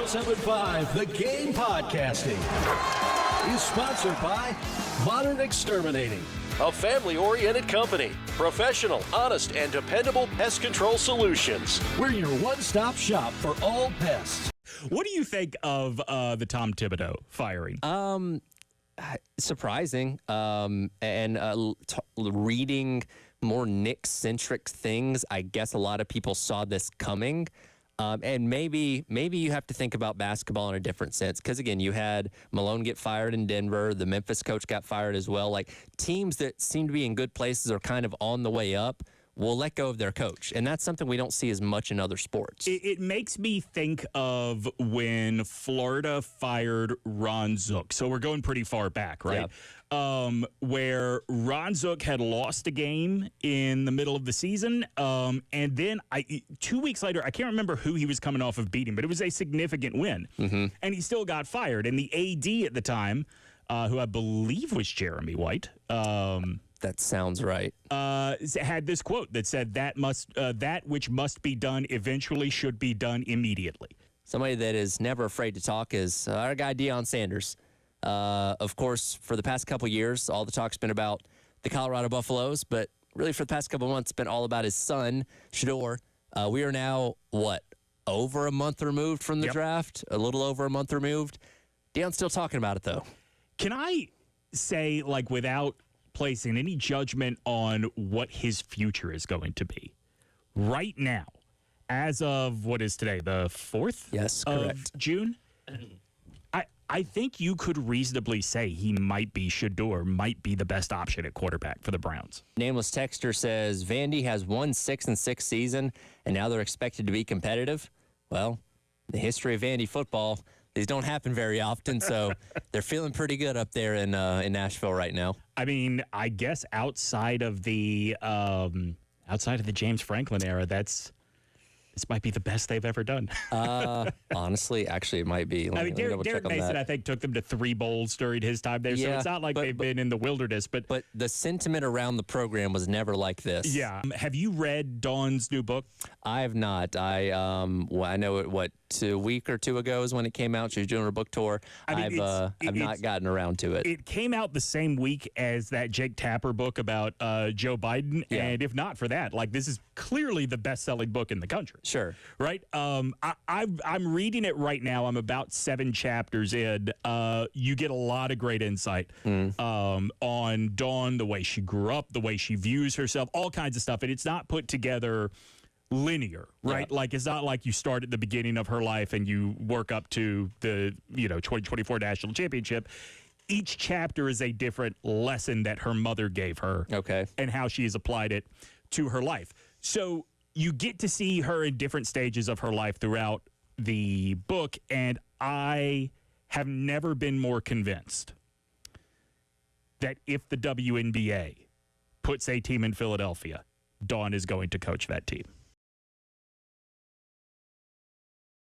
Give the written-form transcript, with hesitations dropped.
107.5 The Game Podcasting is sponsored by Modern Exterminating, a family-oriented company. Professional, honest, and dependable pest control solutions. We're your one-stop shop for all pests. What do you think of the Tom Thibodeau firing? Surprising. Reading more Nick-centric things, I guess a lot of people saw this coming. And maybe you have to think about basketball in a different sense. Because, again, you had Malone get fired in Denver. The Memphis coach got fired as well. Like, teams that seem to be in good places are kind of on the way up will let go of their coach. And that's something we don't see as much in other sports. It makes me think of when Florida fired Ron Zook. So we're going pretty far back, right? Yep. Where Ron Zook had lost a game in the middle of the season. And then 2 weeks later, I can't remember who he was coming off of beating, but it was a significant win. Mm-hmm. And he still got fired. And the AD at the time, who I believe was Jeremy White, that sounds right. Had this quote that said, that which must be done eventually should be done immediately. Somebody that is never afraid to talk is our guy Deion Sanders. Of course, for the past couple years, all the talk's been about the Colorado Buffaloes, but really for the past couple months, it's been all about his son, Shador. We are now, over a month removed from the draft? A little over a month removed. Deion's still talking about it, though. Can I say, without placing any judgment on what his future is going to be, right now, as of what is today, the 4th? Yes, correct. Of June? I think you could reasonably say Shador might be the best option at quarterback for the Browns. Nameless Texter says Vandy has won 6-6 season, and now they're expected to be competitive. Well, the history of Vandy football, these don't happen very often, so they're feeling pretty good up there in Nashville right now. I mean, I guess outside of the James Franklin era, this might be the best they've ever done. Honestly, actually, it might be. Derek Mason, I think, took them to 3 bowls during his time there, so it's not like they've been in the wilderness. But the sentiment around the program was never like this. Yeah. Have you read Dawn's new book? I have not. I know it, a week or two ago is when it came out. She was doing her book tour. I've not gotten around to it. It came out the same week as that Jake Tapper book about Joe Biden, and if not for that, this is clearly the best-selling book in the country. Sure. Right? I'm reading it right now. I'm about 7 chapters in. You get a lot of great insight on Dawn, the way she grew up, the way she views herself, all kinds of stuff. And it's not put together linear, right? Yeah. It's not like you start at the beginning of her life and you work up to the 2024 national championship. Each chapter is a different lesson that her mother gave her, and how she has applied it to her life. So you get to see her in different stages of her life throughout the book, and I have never been more convinced that if the WNBA puts a team in Philadelphia, Dawn is going to coach that team.